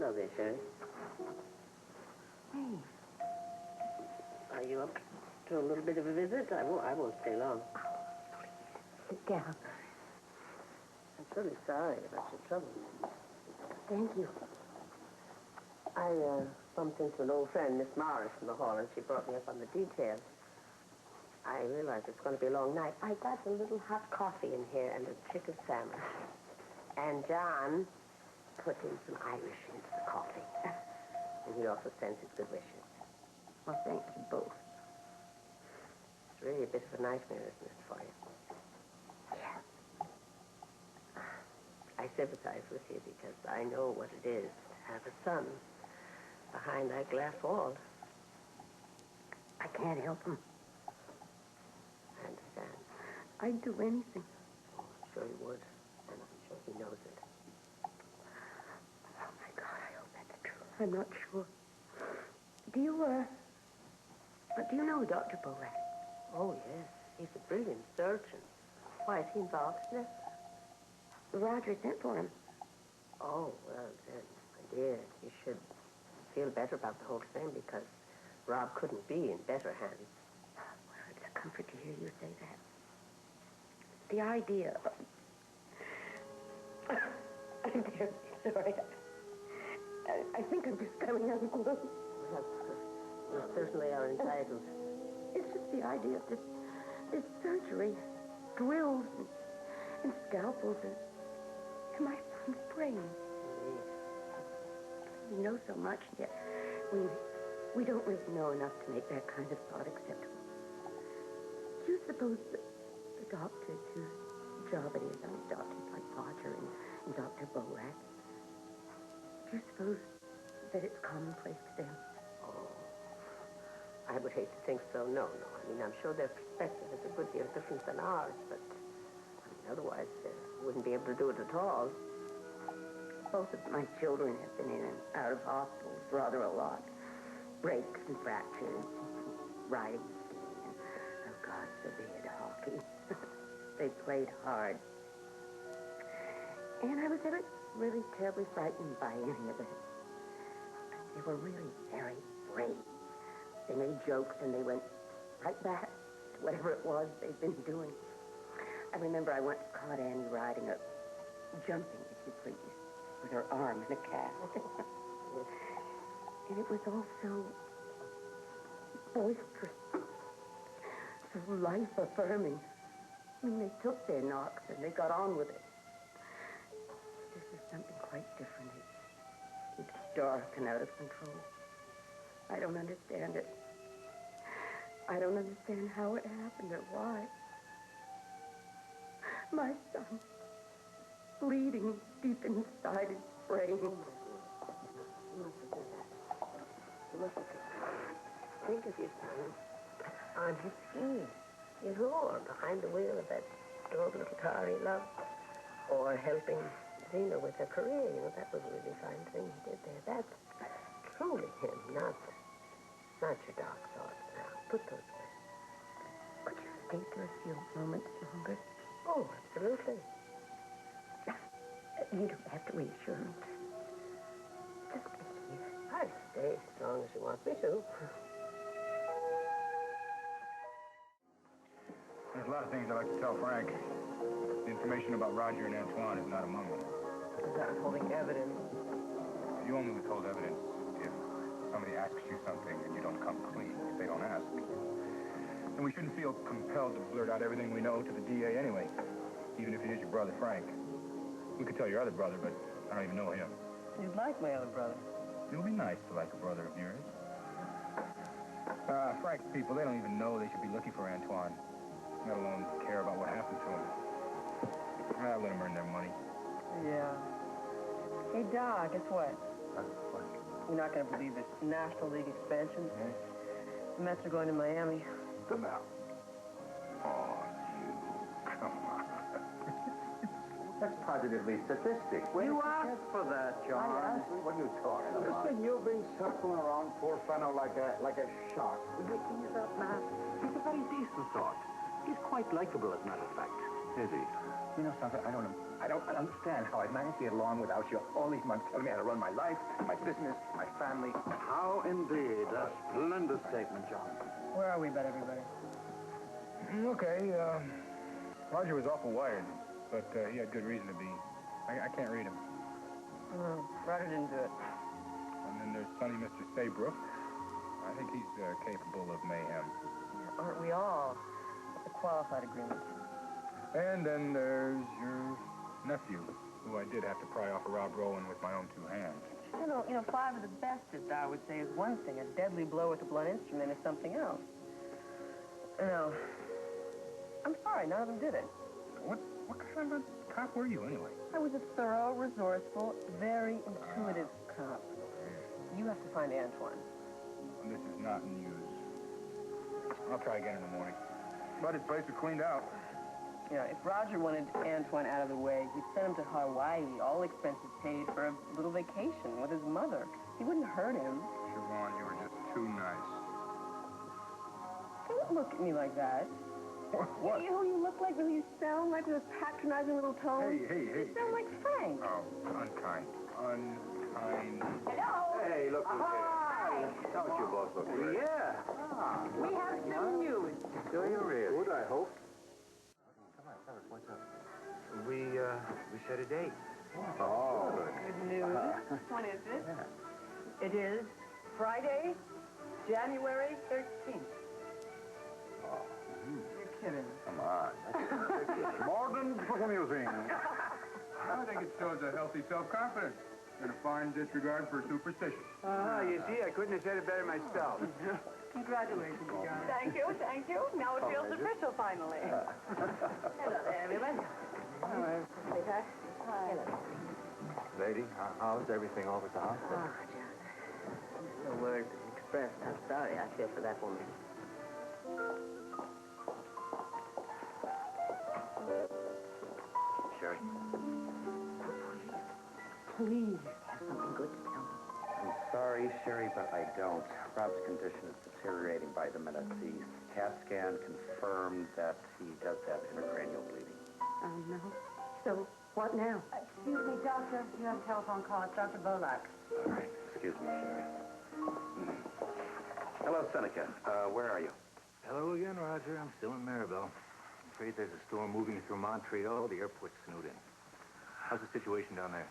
Hello there, Sherry. Hey. Are you up to a little bit of a visit? I won't stay long. Sit down. I'm really sorry about your trouble. Thank you. I bumped into an old friend, Miss Morris, in the hall, and she brought me up on the details. I realize it's going to be a long night. I got a little hot coffee in here and a chicken sandwich. And John put in some Irish into the coffee. And he also sends his good wishes. Well, thank you both. It's really a bit of a nightmare, isn't it, for you? Yeah. I sympathize with you because I know what it is to have a son behind that glass wall. I can't help him. I understand. I'd do anything. Oh, I'm sure he would. And I'm sure he knows it. Oh, my God, I hope that's true. I'm not sure. Do you know Dr. Bolek? Oh, yes. He's a brilliant surgeon. Why, is he involved in this? Roger sent for him. Oh, well, then, my dear, you should feel better about the whole thing because Rob couldn't be in better hands. Well, it's a comfort to hear you say that. The idea of... I'm terribly sorry. I think I'm just coming unglued. Well, you certainly are entitled. It's just the idea of this surgery, drills and scalpels and my son's brain. Indeed. We know so much, yet we don't really know enough to make that kind of thought acceptable. Do you suppose that the doctors whose job it is, I mean, doctors like Roger and Dr. Bolek, do you suppose that it's commonplace to them? Oh, I would hate to think so. No. I mean, I'm sure their perspective is a good deal different than ours, but I mean, otherwise they wouldn't be able to do it at all. Both of my children have been in and out of hospitals rather a lot. Breaks and fractures, riding and skiing, and, oh, God forbid, hockey. They played hard. And I was never really terribly frightened by any of it. They were really very brave. They made jokes and they went right back to whatever it was they'd been doing. I remember I once caught Annie riding jumping, if you please, with her arm in a cast. And it was all so boisterous, so life-affirming. I mean, they took their knocks and they got on with it. This is something quite different. It's dark and out of control. I don't understand it. I don't understand how it happened or why. My son, bleeding deep inside his brain. You mustn't do that. You mustn't do that. Think of your son on his skis, his roar behind the wheel of that old little car he loved, or helping Zena with her career. You know, that was a really fine thing he did there. That's truly him, not your dark thoughts now. Put those away. Could you stay for a few moments longer? Oh, absolutely. You don't have to reassure me. Just stay here. I'd stay as long as you want me to. There's a lot of things I'd like to tell Frank. The information about Roger and Antoine is not among them. Without holding evidence. You only withhold evidence if somebody asks you something and you don't come clean, if they don't ask. And we shouldn't feel compelled to blurt out everything we know to the DA anyway, even if it is your brother, Frank. We could tell your other brother, but I don't even know him. You'd like my other brother. It would be nice to like a brother of yours. Frank's people, they don't even know they should be looking for Antoine, let alone care about what happened to him. I'll let them earn their money. Yeah. Hey, Doc, guess what? What? You're not going to believe this. National League expansion. Yeah? The Mets are going to Miami. Come out. Oh, you. Come on. That's positively sadistic. You asked for that, John. What are you talking about? Listen, you've been circling around poor fellow like a shark. Will you ease up, man? He's a very decent sort. He's quite likable, as a matter of fact. pity. You know something? I don't understand how I managed to get along without you all these months telling me how to run my life, my business, my family. How indeed. A splendid statement, John. Where are we about everybody? Okay, Roger was awful wired, but he had good reason to be. I can't read him. Oh, Roger didn't do it. And then there's Sonny Mr. Saybrook. I think he's capable of mayhem. Yeah, aren't we all? It's a qualified agreement. And then there's your nephew, who I did have to pry off of Rob Rowan with my own two hands. You know, five of the bestest, I would say, is one thing. A deadly blow with a blunt instrument is something else. No. I'm sorry, none of them did it. What kind of a cop were you, anyway? I was a thorough, resourceful, very intuitive cop. You have to find Antoine. This is not news. I'll try again in the morning. But his place was cleaned out. You know, if Roger wanted Antoine out of the way, he'd send him to Hawaii, all expenses paid, for a little vacation with his mother. He wouldn't hurt him. Siobhan, you were just too nice. Don't look at me like that. What? You know who you look like, who you sound like, with those patronizing little tones? Hey. You sound like Frank. Oh, unkind. Unkind. Hello? Hey, look who's here. Don't you both look great? Yeah. We have some news. Do you really? Good, I hope. Come on, fellas, what's up? We set a date. Oh, good. Good news. What is it? Yeah. It is Friday, January 13th. Oh, You're kidding. come on. That's ridiculous. More than amusing. I think it shows a healthy self-confidence and a fine disregard for superstition. You see, I couldn't have said it better myself. Congratulations, John. Thank you, thank you. Now it feels official, finally. Hello there, everyone. Hello. Sweetheart. Hi. Lady, how's everything over at the hospital? Oh, John. No words to express how sorry I feel for that woman. Sherry? Please have something good to tell me. I'm sorry, Sherry, but I don't. Rob's condition is deteriorating by the minute. The CAT scan confirmed that he does have intracranial bleeding. Oh, no. So, what now? Excuse me, doctor. You have a telephone call. It's Dr. Bolak. All right. Excuse me, Sherry. Hello, Seneca. Where are you? Hello again, Roger. I'm still in Maribel. I'm afraid there's a storm moving through Montreal. The airport's snowed in. How's the situation down there?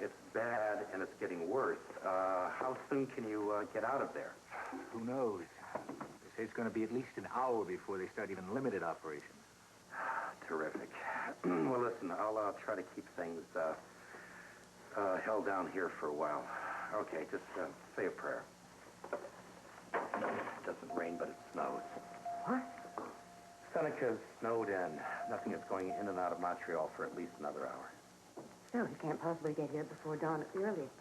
It's bad, and it's getting worse. How soon can you get out of there? Who knows? They say it's going to be at least an hour before they start even limited operations. Terrific. Well, listen, I'll try to keep things held down here for a while. Okay, just say a prayer. It doesn't rain, but it snows. What? Seneca's snowed in. Nothing is going in and out of Montreal for at least another hour. No, he can't possibly get here before dawn at the earliest.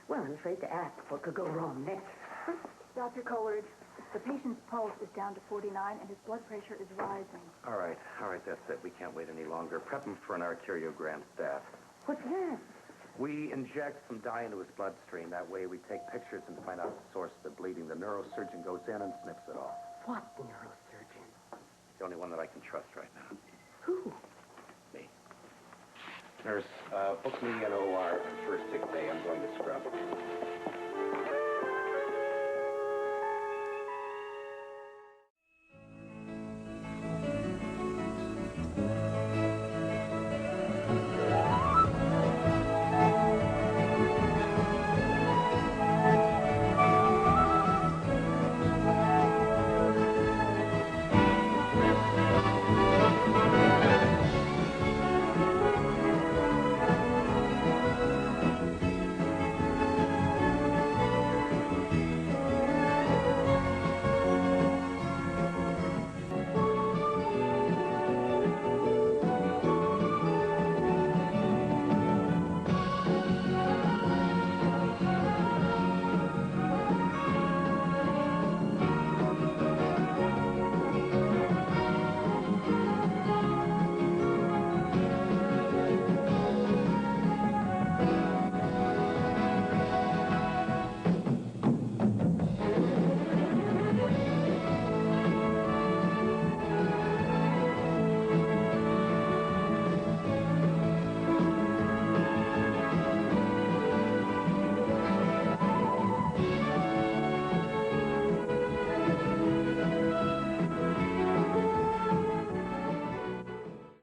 Well, I'm afraid to ask what could go wrong next. Dr. Coleridge, the patient's pulse is down to 49 and his blood pressure is rising. All right, that's it. We can't wait any longer. Prep him for an arteriogram stat. What's that? We inject some dye into his bloodstream. That way we take pictures and find out the source of the bleeding. The neurosurgeon goes in and snips it off. What neurosurgeon? The only one that I can trust right now. Who? Me. Nurse, book me an OR on first sick day. I'm going to scrub.